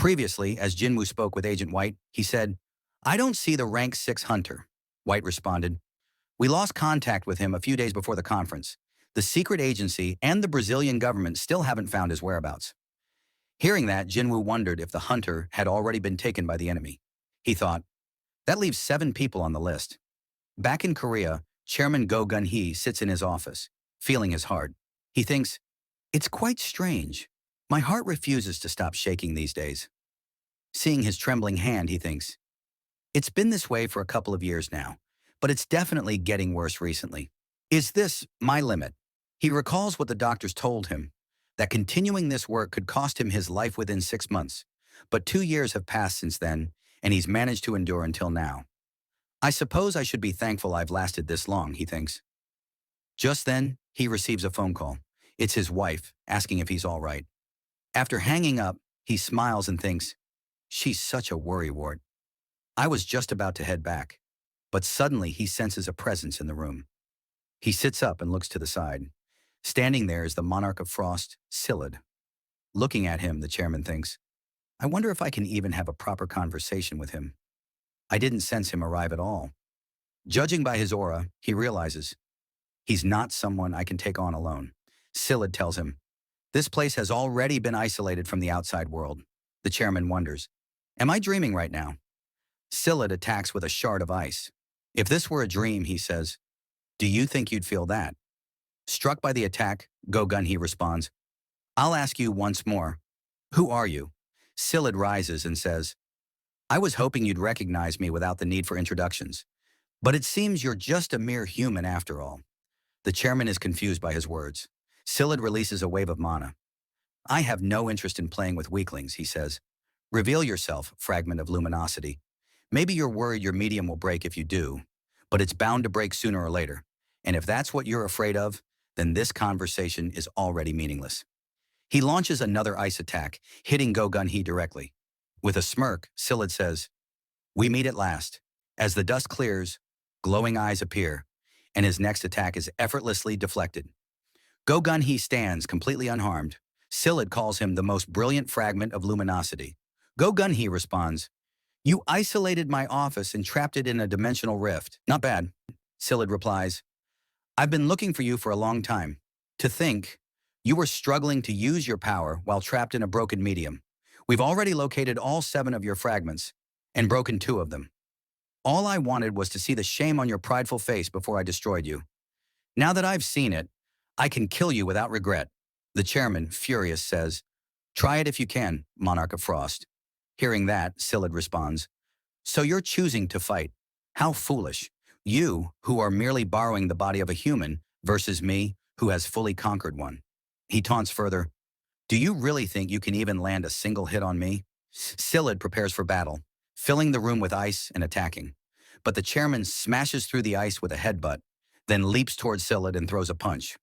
Previously, as Jinwoo spoke with Agent White, he said, "I don't see the rank 6 hunter." White responded, "We lost contact with him a few days before the conference. The secret agency and the Brazilian government still haven't found his whereabouts." Hearing that, Jinwoo wondered if the hunter had already been taken by the enemy. He thought, that leaves 7 people on the list. Back in Korea, Chairman Go Gun-hee sits in his office, feeling his heart. He thinks, "It's quite strange. My heart refuses to stop shaking these days." Seeing his trembling hand, he thinks, "It's been this way for a couple of years now, but it's definitely getting worse recently. Is this my limit?" He recalls what the doctors told him, that continuing this work could cost him his life within 6 months. But 2 years have passed since then, and he's managed to endure until now. "I suppose I should be thankful I've lasted this long," he thinks. Just then, he receives a phone call. It's his wife, asking if he's all right. After hanging up, he smiles and thinks, she's such a worrywart. I was just about to head back, but suddenly he senses a presence in the room. He sits up and looks to the side. Standing there is the monarch of frost, Sillid. Looking at him, the chairman thinks, I wonder if I can even have a proper conversation with him. I didn't sense him arrive at all. Judging by his aura, he realizes he's not someone I can take on alone. Sillid tells him, this place has already been isolated from the outside world. The chairman wonders, am I dreaming right now? Sillid attacks with a shard of ice. If this were a dream, he says, do you think you'd feel that? Struck by the attack, Go Gun-hee responds, I'll ask you once more. Who are you? Sillid rises and says, I was hoping you'd recognize me without the need for introductions. But it seems you're just a mere human after all. The chairman is confused by his words. Sillid releases a wave of mana. I have no interest in playing with weaklings, he says. Reveal yourself, fragment of luminosity. Maybe you're worried your medium will break if you do, but it's bound to break sooner or later. And if that's what you're afraid of, then this conversation is already meaningless. He launches another ice attack, hitting Go Gun-hee directly. With a smirk, Sillid says, we meet at last. As the dust clears, glowing eyes appear, and his next attack is effortlessly deflected. Go Gun-hee stands completely unharmed. Sillid calls him the most brilliant fragment of luminosity. Go Gun-hee responds, you isolated my office and trapped it in a dimensional rift. Not bad. Sillid replies, I've been looking for you for a long time. To think, you were struggling to use your power while trapped in a broken medium. We've already located all 7 of your fragments and broken 2 of them. All I wanted was to see the shame on your prideful face before I destroyed you. Now that I've seen it, I can kill you without regret. The chairman, furious, says, try it if you can, Monarch of Frost. Hearing that, Sillid responds, so you're choosing to fight. How foolish. You, who are merely borrowing the body of a human, versus me, who has fully conquered one. He taunts further, do you really think you can even land a single hit on me? Sillid prepares for battle, filling the room with ice and attacking. But the chairman smashes through the ice with a headbutt, then leaps towards Sillid and throws a punch.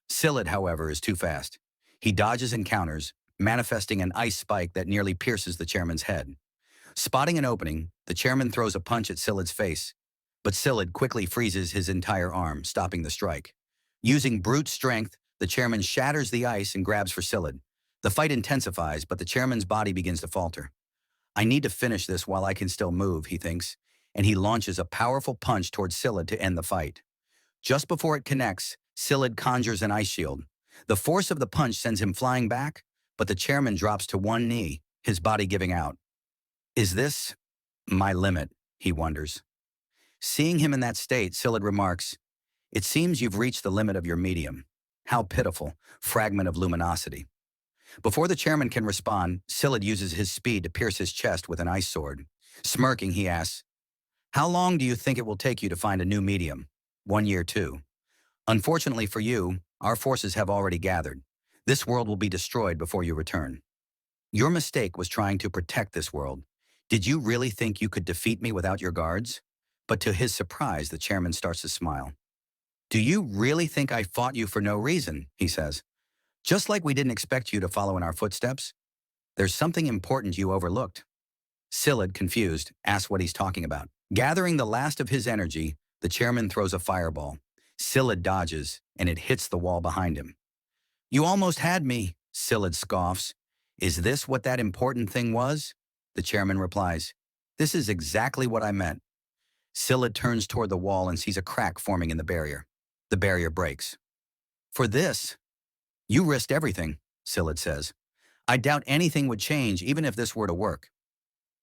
Sillid, however, is too fast. He dodges and counters, manifesting an ice spike that nearly pierces the chairman's head. Spotting an opening, the chairman throws a punch at Sillid's face, but Sillid quickly freezes his entire arm, stopping the strike. Using brute strength, the chairman shatters the ice and grabs for Sillid. The fight intensifies, but the chairman's body begins to falter. I need to finish this while I can still move, he thinks, and he launches a powerful punch towards Sillid to end the fight. Just before it connects, Sillid conjures an ice shield. The force of the punch sends him flying back, but the chairman drops to one knee, his body giving out. Is this my limit? He wonders. Seeing him in that state, Sillid remarks, it seems you've reached the limit of your medium. How pitiful, fragment of luminosity. Before the chairman can respond, Sillid uses his speed to pierce his chest with an ice sword. Smirking, he asks, how long do you think it will take you to find a new medium? 1 year too. Unfortunately for you, our forces have already gathered. This world will be destroyed before you return. Your mistake was trying to protect this world. Did you really think you could defeat me without your guards? But to his surprise, the chairman starts to smile. Do you really think I fought you for no reason? He says. Just like we didn't expect you to follow in our footsteps? There's something important you overlooked. Sillid, confused, asks what he's talking about. Gathering the last of his energy, the chairman throws a fireball. Sillid dodges, and it hits the wall behind him. You almost had me, Sillid scoffs. Is this what that important thing was? The chairman replies, this is exactly what I meant. Scylla turns toward the wall and sees a crack forming in the barrier. The barrier breaks. For this, you risked everything, Scylla says. I doubt anything would change even if this were to work.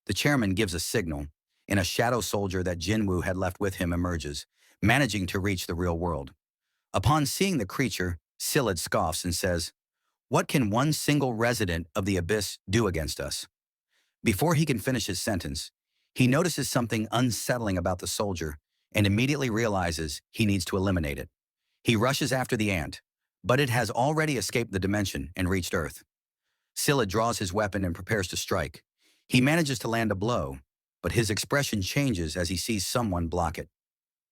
The chairman gives a signal, and a shadow soldier that Jinwoo had left with him emerges, managing to reach the real world. Upon seeing the creature, Scylla scoffs and says, what can one single resident of the abyss do against us? Before he can finish his sentence, he notices something unsettling about the soldier and immediately realizes he needs to eliminate it. He rushes after the ant, but it has already escaped the dimension and reached Earth. Scylla draws his weapon and prepares to strike. He manages to land a blow, but his expression changes as he sees someone block it.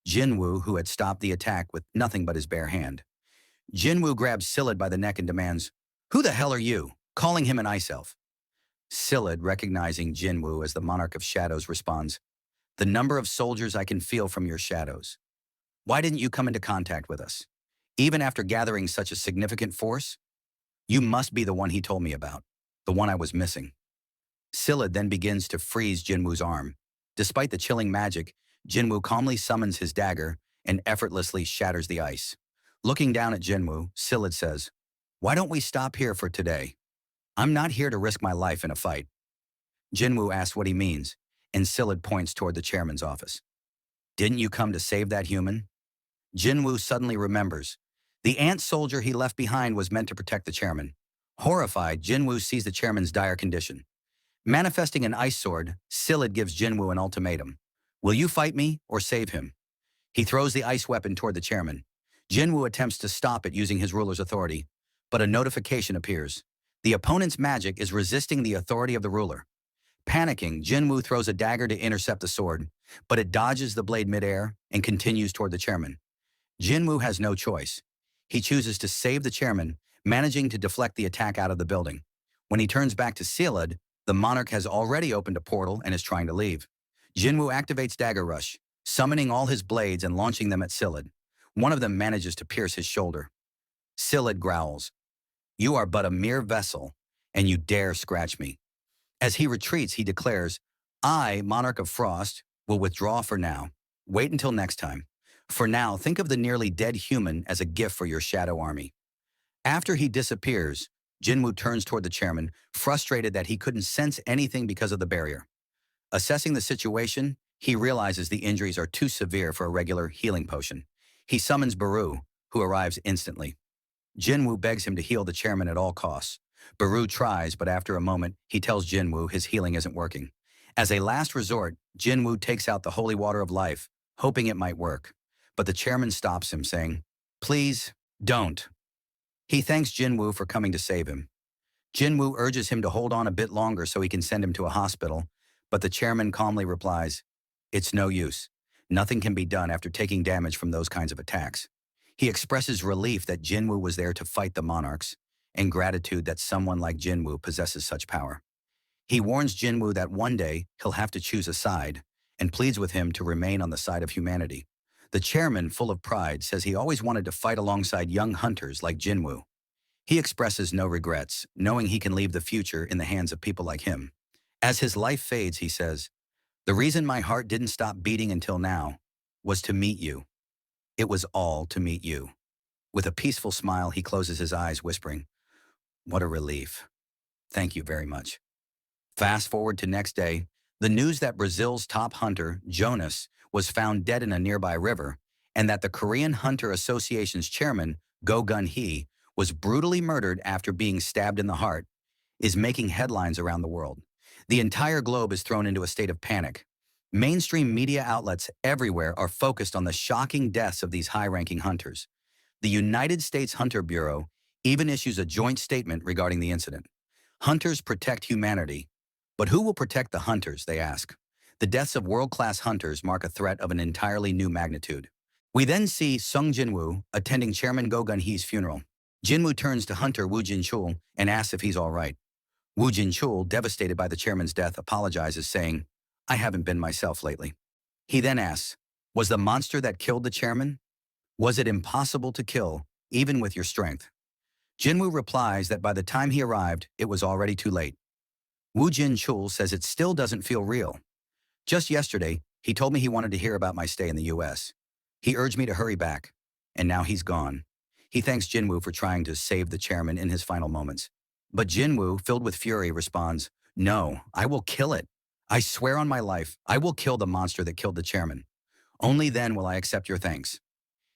Jinwoo, who had stopped the attack with nothing but his bare hand. Jinwoo grabs Scylla by the neck and demands, who the hell are you? Calling him an ice elf. Scylla, recognizing Jinwoo as the monarch of shadows, responds, the number of soldiers I can feel from your shadows. Why didn't you come into contact with us? Even after gathering such a significant force? You must be the one he told me about, the one I was missing. Scylla then begins to freeze Jinwoo's arm. Despite the chilling magic, Jinwoo calmly summons his dagger and effortlessly shatters the ice. Looking down at Jinwoo, Scylla says, why don't we stop here for today? I'm not here to risk my life in a fight. Jinwoo asks what he means, and Scylla points toward the chairman's office. Didn't you come to save that human? Jinwoo suddenly remembers. The ant soldier he left behind was meant to protect the chairman. Horrified, Jinwoo sees the chairman's dire condition. Manifesting an ice sword, Scylla gives Jinwoo an ultimatum. Will you fight me or save him? He throws the ice weapon toward the chairman. Jinwoo attempts to stop it using his ruler's authority, but a notification appears. The opponent's magic is resisting the authority of the ruler. Panicking, Jinwoo throws a dagger to intercept the sword, but it dodges the blade midair and continues toward the chairman. Jinwoo has no choice. He chooses to save the chairman, managing to deflect the attack out of the building. When he turns back to Scylla, the monarch has already opened a portal and is trying to leave. Jinwoo activates Dagger Rush, summoning all his blades and launching them at Scylla. One of them manages to pierce his shoulder. Scylla growls, you are but a mere vessel, and you dare scratch me. As he retreats, he declares, I, Monarch of Frost, will withdraw for now. Wait until next time. For now, think of the nearly dead human as a gift for your shadow army. After he disappears, Jinwoo turns toward the chairman, frustrated that he couldn't sense anything because of the barrier. Assessing the situation, he realizes the injuries are too severe for a regular healing potion. He summons Baru, who arrives instantly. Jinwoo begs him to heal the chairman at all costs. Baru tries, but after a moment, he tells Jinwoo his healing isn't working. As a last resort, Jinwoo takes out the holy water of life, hoping it might work. But the chairman stops him, saying, please, don't. He thanks Jinwoo for coming to save him. Jinwoo urges him to hold on a bit longer so he can send him to a hospital, but the chairman calmly replies, it's no use. Nothing can be done after taking damage from those kinds of attacks. He expresses relief that Jinwoo was there to fight the monarchs, and gratitude that someone like Jinwoo possesses such power. He warns Jinwoo that one day he'll have to choose a side, and pleads with him to remain on the side of humanity. The chairman, full of pride, says he always wanted to fight alongside young hunters like Jinwoo. He expresses no regrets, knowing he can leave the future in the hands of people like him. As his life fades, he says, the reason my heart didn't stop beating until now was to meet you. It was all to meet you. With a peaceful smile, he closes his eyes, whispering, what a relief. Thank you very much. Fast forward to next day, the news that Brazil's top hunter, Jonas, was found dead in a nearby river, and that the Korean Hunter Association's chairman, Go Gun-hee, was brutally murdered after being stabbed in the heart, is making headlines around the world. The entire globe is thrown into a state of panic. Mainstream media outlets everywhere are focused on the shocking deaths of these high-ranking hunters. The United States Hunter Bureau even issues a joint statement regarding the incident. Hunters protect humanity, but who will protect the hunters, they ask. The deaths of world-class hunters mark a threat of an entirely new magnitude. We then see Sung Jinwoo attending Chairman Go Gun-hee's funeral. Jinwoo turns to Hunter Woo Jin-chul and asks if he's all right. Woo Jin-chul, devastated by the chairman's death, apologizes, saying, I haven't been myself lately. He then asks, was the monster that killed the chairman? Was it impossible to kill, even with your strength? Jinwoo replies that by the time he arrived, it was already too late. Woo Jin-chul says it still doesn't feel real. Just yesterday, he told me he wanted to hear about my stay in the US. He urged me to hurry back, and now he's gone. He thanks Jinwoo for trying to save the chairman in his final moments. But Jinwoo, filled with fury, responds, "No, I will kill it. I swear on my life, I will kill the monster that killed the chairman. Only then will I accept your thanks."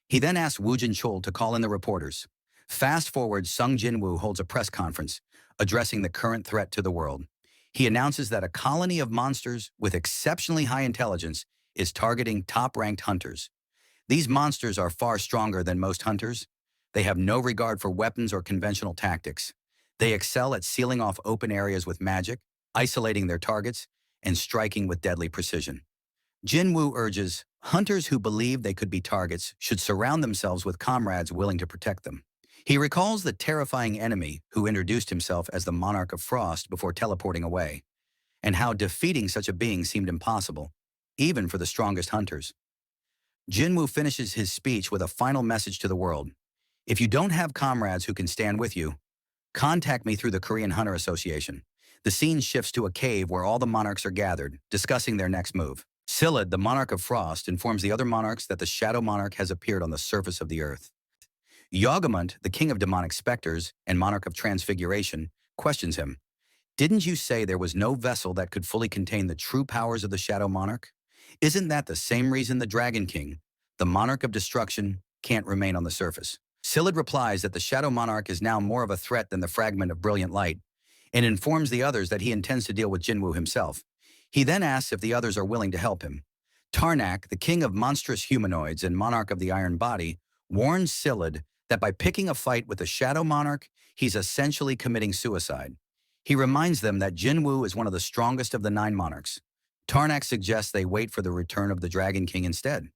He then asks Woo Jin-chul to call in the reporters. Fast forward, Sung Jin-woo holds a press conference, addressing the current threat to the world. He announces that a colony of monsters with exceptionally high intelligence is targeting top-ranked hunters. These monsters are far stronger than most hunters. They have no regard for weapons or conventional tactics. They excel at sealing off open areas with magic, isolating their targets, and striking with deadly precision. Jinwoo urges, hunters who believe they could be targets should surround themselves with comrades willing to protect them. He recalls the terrifying enemy who introduced himself as the Monarch of Frost before teleporting away, and how defeating such a being seemed impossible, even for the strongest hunters. Jinwoo finishes his speech with a final message to the world. If you don't have comrades who can stand with you, contact me through the Korean Hunter Association. The scene shifts to a cave where all the monarchs are gathered, discussing their next move. Sillad, the Monarch of Frost, informs the other monarchs that the Shadow Monarch has appeared on the surface of the earth. Yogamont, the king of demonic specters and monarch of transfiguration, questions him. Didn't you say there was no vessel that could fully contain the true powers of the Shadow Monarch? Isn't that the same reason the Dragon King, the monarch of destruction, can't remain on the surface? Sillad replies that the Shadow Monarch is now more of a threat than the fragment of brilliant light, and informs the others that he intends to deal with Jinwoo himself. He then asks if the others are willing to help him. Tarnak, the king of monstrous humanoids and monarch of the Iron Body, warns Sillad that by picking a fight with the Shadow Monarch, he's essentially committing suicide. He reminds them that Jinwoo is one of the strongest of the 9 monarchs. Tarnak suggests they wait for the return of the Dragon King instead.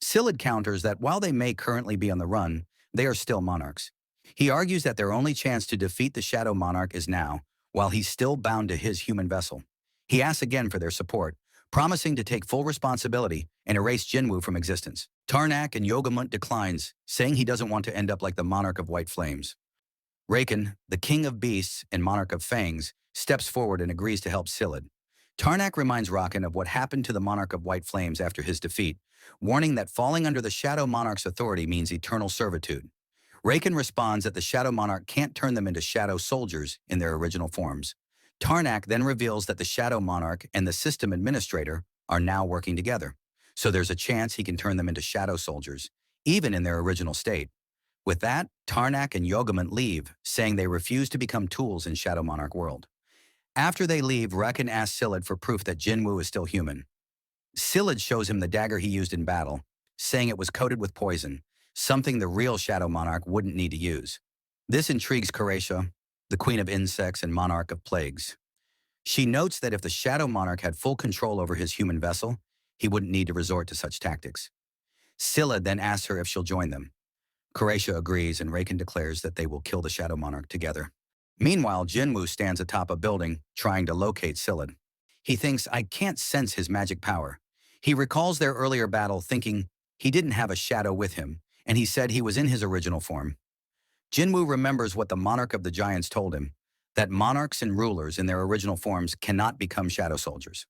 Sillad counters that while they may currently be on the run, they are still monarchs. He argues that their only chance to defeat the Shadow Monarch is now, while he's still bound to his human vessel. He asks again for their support, promising to take full responsibility and erase Jinwoo from existence. Tarnak and Yogamont declines, saying he doesn't want to end up like the Monarch of White Flames. Raken, the king of beasts and monarch of fangs, steps forward and agrees to help Sillad. Tarnak reminds Raken of what happened to the Monarch of White Flames after his defeat, warning that falling under the Shadow Monarch's authority means eternal servitude. Raken responds that the Shadow Monarch can't turn them into shadow soldiers in their original forms. Tarnak then reveals that the Shadow Monarch and the system administrator are now working together, so there's a chance he can turn them into shadow soldiers, even in their original state. With that, Tarnak and Yogamont leave, saying they refuse to become tools in Shadow Monarch world. After they leave, Raken asks Sillad for proof that Jinwoo is still human. Sillad shows him the dagger he used in battle, saying it was coated with poison, something the real Shadow Monarch wouldn't need to use. This intrigues Kureisha, the queen of insects and monarch of plagues. She notes that if the Shadow Monarch had full control over his human vessel, he wouldn't need to resort to such tactics. Sillad then asks her if she'll join them. Kureisha agrees, and Raken declares that they will kill the Shadow Monarch together. Meanwhile, Jinwoo stands atop a building, trying to locate Sillad. He thinks, I can't sense his magic power. He recalls their earlier battle, thinking he didn't have a shadow with him, and he said he was in his original form. Jinwoo remembers what the Monarch of the Giants told him, that monarchs and rulers in their original forms cannot become shadow soldiers.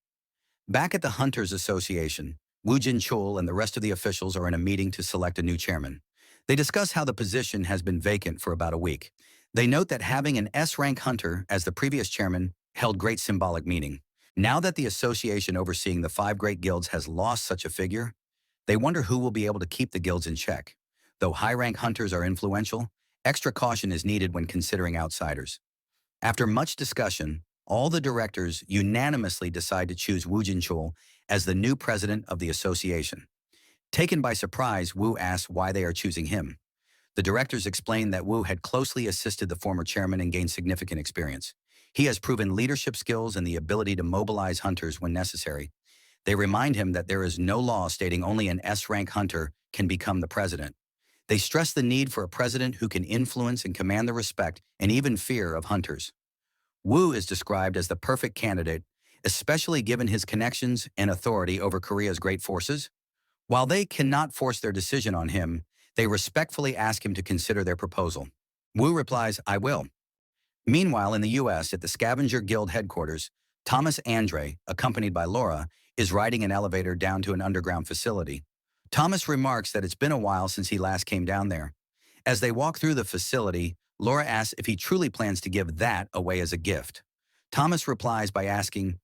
Back at the Hunters Association, Woo Jin-chul and the rest of the officials are in a meeting to select a new chairman. They discuss how the position has been vacant for about a week. They note that having an S-rank hunter as the previous chairman held great symbolic meaning. Now that the association overseeing the 5 great guilds has lost such a figure, they wonder who will be able to keep the guilds in check. Though high-rank hunters are influential, extra caution is needed when considering outsiders. After much discussion, all the directors unanimously decide to choose Woo Jin-chul as the new president of the association. Taken by surprise, Woo asks why they are choosing him. The directors explain that Woo had closely assisted the former chairman and gained significant experience. He has proven leadership skills and the ability to mobilize hunters when necessary. They remind him that there is no law stating only an S-rank hunter can become the president. They stress the need for a president who can influence and command the respect and even fear of hunters. Woo is described as the perfect candidate, especially given his connections and authority over Korea's great forces. While they cannot force their decision on him, they respectfully ask him to consider their proposal. Wu replies, I will. Meanwhile, in the U.S., at the Scavenger Guild headquarters, Thomas Andre, accompanied by Laura, is riding an elevator down to an underground facility. Thomas remarks that it's been a while since he last came down there. As they walk through the facility, Laura asks if he truly plans to give that away as a gift. Thomas replies by asking,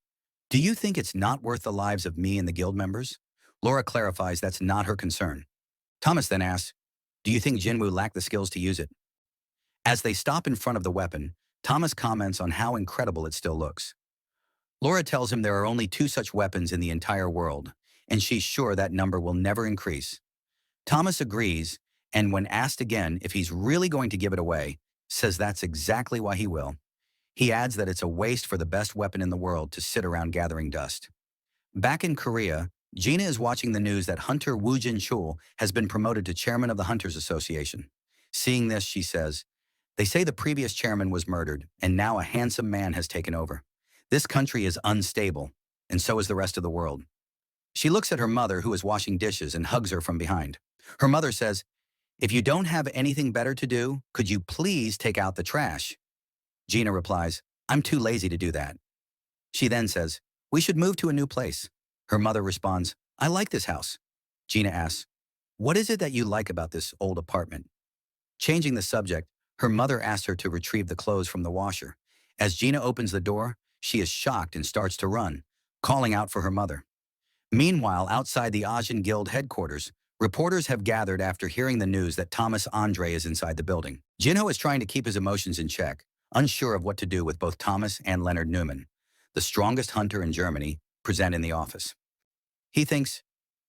do you think it's not worth the lives of me and the guild members? Laura clarifies that's not her concern. Thomas then asks, do you think Jinwoo lacked the skills to use it? As they stop in front of the weapon, Thomas comments on how incredible it still looks. Laura tells him there are only 2 such weapons in the entire world, and she's sure that number will never increase. Thomas agrees, and when asked again if he's really going to give it away, says that's exactly why he will. He adds that it's a waste for the best weapon in the world to sit around gathering dust. Back in Korea, Gina is watching the news that Hunter Woo Jin-chul has been promoted to chairman of the Hunters Association. Seeing this, she says, they say the previous chairman was murdered, and now a handsome man has taken over. This country is unstable, and so is the rest of the world. She looks at her mother, who is washing dishes, and hugs her from behind. Her mother says, if you don't have anything better to do, could you please take out the trash? Gina replies, I'm too lazy to do that. She then says, we should move to a new place. Her mother responds, I like this house. Gina asks, what is it that you like about this old apartment? Changing the subject, her mother asks her to retrieve the clothes from the washer. As Gina opens the door, she is shocked and starts to run, calling out for her mother. Meanwhile, outside the Asian Guild headquarters, reporters have gathered after hearing the news that Thomas Andre is inside the building. Jinho is trying to keep his emotions in check, unsure of what to do with both Thomas and Leonard Newman, the strongest hunter in Germany, present in the office. He thinks,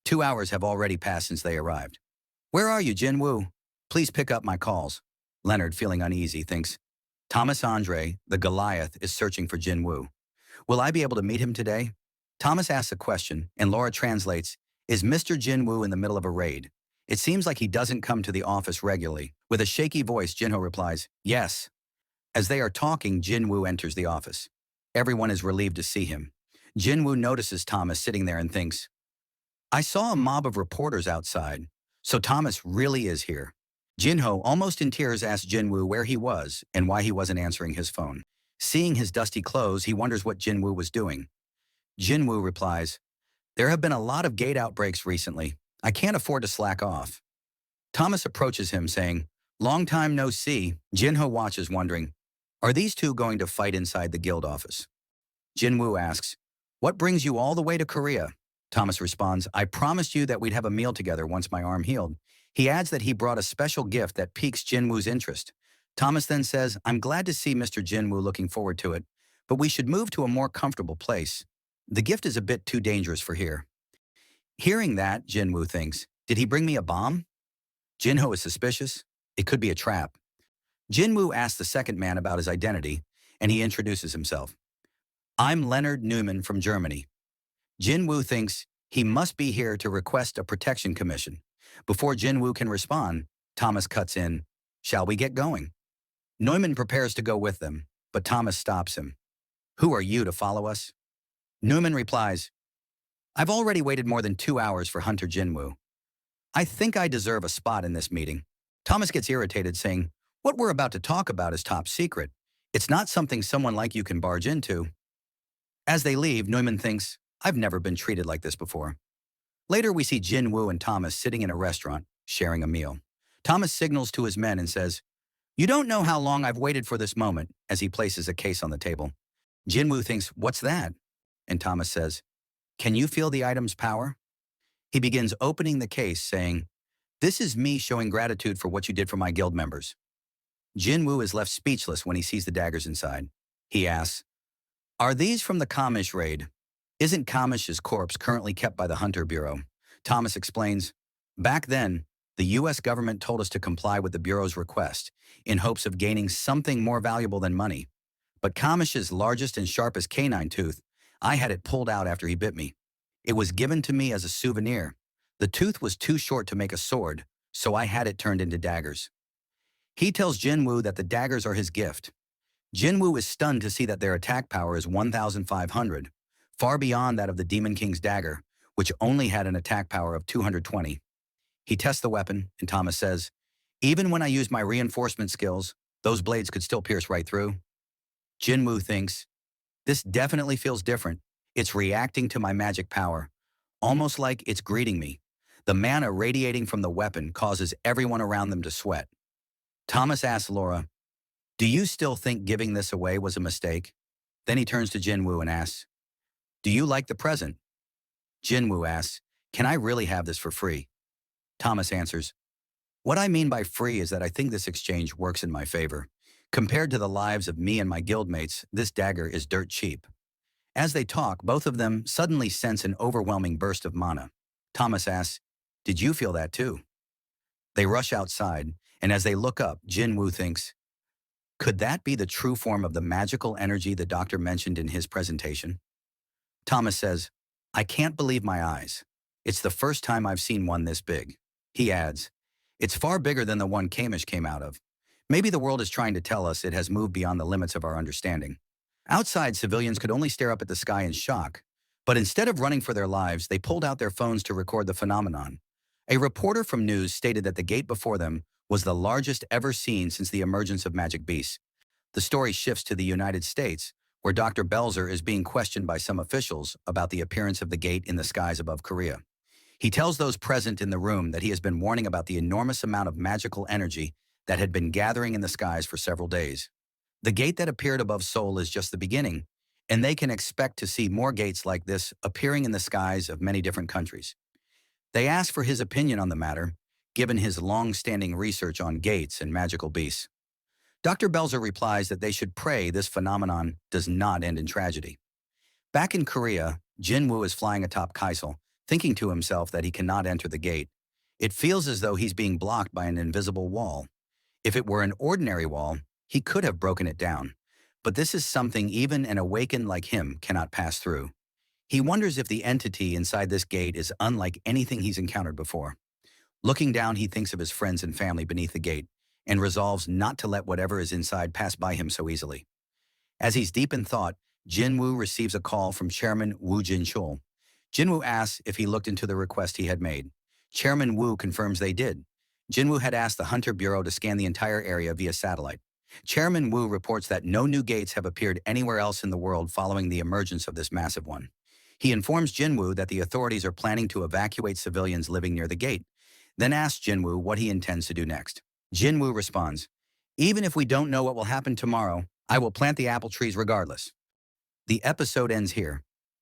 2 hours have already passed since they arrived. Where are you, Jinwoo? Please pick up my calls. Leonard, feeling uneasy, thinks, Thomas Andre, the Goliath, is searching for Jinwoo. Will I be able to meet him today? Thomas asks a question, and Laura translates, is Mr. Jinwoo in the middle of a raid? It seems like he doesn't come to the office regularly. With a shaky voice, Jinho replies, yes. As they are talking, Jinwoo enters the office. Everyone is relieved to see him. Jinwoo notices Thomas sitting there and thinks, I saw a mob of reporters outside, so Thomas really is here. Jinho, almost in tears, asks Jinwoo where he was and why he wasn't answering his phone. Seeing his dusty clothes, he wonders what Jinwoo was doing. Jinwoo replies, there have been a lot of gate outbreaks recently. I can't afford to slack off. Thomas approaches him saying, long time no see. Jinho watches wondering, are these two going to fight inside the guild office? Jinwoo asks, what brings you all the way to Korea? Thomas responds, I promised you that we'd have a meal together once my arm healed. He adds that he brought a special gift that piques Jinwoo's interest. Thomas then says, I'm glad to see Mr. Jinwoo, looking forward to it, but we should move to a more comfortable place. The gift is a bit too dangerous for here. Hearing that, Jinwoo thinks, did he bring me a bomb? Jinho is suspicious. It could be a trap. Jinwoo asks the second man about his identity, and he introduces himself. I'm Leonard Newman from Germany. Jinwoo thinks he must be here to request a protection commission. Before Jinwoo can respond, Thomas cuts in, shall we get going? Neumann prepares to go with them, but Thomas stops him. Who are you to follow us? Newman replies, I've already waited more than 2 hours for Hunter Jinwoo. I think I deserve a spot in this meeting. Thomas gets irritated, saying, what we're about to talk about is top secret. It's not something someone like you can barge into. As they leave, Neumann thinks, I've never been treated like this before. Later, we see Jinwoo and Thomas sitting in a restaurant, sharing a meal. Thomas signals to his men and says, you don't know how long I've waited for this moment, as he places a case on the table. Jinwoo thinks, what's that? And Thomas says, can you feel the item's power? He begins opening the case, saying, this is me showing gratitude for what you did for my guild members. Jinwoo is left speechless when he sees the daggers inside. He asks, are these from the Kamish raid? Isn't Kamish's corpse currently kept by the Hunter Bureau? Thomas explains, back then, the U.S. government told us to comply with the Bureau's request in hopes of gaining something more valuable than money. But Kamish's largest and sharpest canine tooth, I had it pulled out after he bit me. It was given to me as a souvenir. The tooth was too short to make a sword, so I had it turned into daggers. He tells Jinwoo that the daggers are his gift. Jinwoo is stunned to see that their attack power is 1,500, far beyond that of the Demon King's dagger, which only had an attack power of 220. He tests the weapon, and Thomas says, even when I use my reinforcement skills, Those blades could still pierce right through. Jinwoo thinks, this definitely feels different. It's reacting to my magic power, almost like it's greeting me. The mana radiating from the weapon causes everyone around them to sweat. Thomas asks Laura, do you still think giving this away was a mistake? Then he turns to Jinwoo and asks, do you like the present? Jinwoo asks, can I really have this for free? Thomas answers, what I mean by free is that I think this exchange works in my favor. Compared to the lives of me and my guildmates, this dagger is dirt cheap. As they talk, both of them suddenly sense an overwhelming burst of mana. Thomas asks, did you feel that too? They rush outside, and as they look up, Jinwoo thinks, could that be the true form of the magical energy the doctor mentioned in his presentation? Thomas says, I can't believe my eyes. It's the first time I've seen one this big. He adds, it's far bigger than the one Kamish came out of. Maybe the world is trying to tell us it has moved beyond the limits of our understanding. Outside, civilians could only stare up at the sky in shock, but instead of running for their lives, they pulled out their phones to record the phenomenon. A reporter from news stated that the gate before them was the largest ever seen since the emergence of magic beasts. The story shifts to the United States, where Dr. Belzer is being questioned by some officials about the appearance of the gate in the skies above Korea. He tells those present in the room that he has been warning about the enormous amount of magical energy that had been gathering in the skies for several days. The gate that appeared above Seoul is just the beginning, and they can expect to see more gates like this appearing in the skies of many different countries. They ask for his opinion on the matter, given his long-standing research on gates and magical beasts. Dr. Belzer replies that they should pray this phenomenon does not end in tragedy. Back in Korea, Jinwoo is flying atop Kaisel, thinking to himself that he cannot enter the gate. It feels as though he's being blocked by an invisible wall. If it were an ordinary wall, he could have broken it down. But this is something even an awakened like him cannot pass through. He wonders if the entity inside this gate is unlike anything he's encountered before. Looking down, he thinks of his friends and family beneath the gate and resolves not to let whatever is inside pass by him so easily. As he's deep in thought, Jinwoo receives a call from Chairman Woo Jin-chul. Jinwoo asks if he looked into the request he had made. Chairman Woo confirms they did. Jinwoo had asked the Hunter Bureau to scan the entire area via satellite. Chairman Woo reports that no new gates have appeared anywhere else in the world following the emergence of this massive one. He informs Jinwoo that the authorities are planning to evacuate civilians living near the gate, then asks Jinwoo what he intends to do next. Jinwoo responds, even if we don't know what will happen tomorrow, I will plant the apple trees regardless. The episode ends here.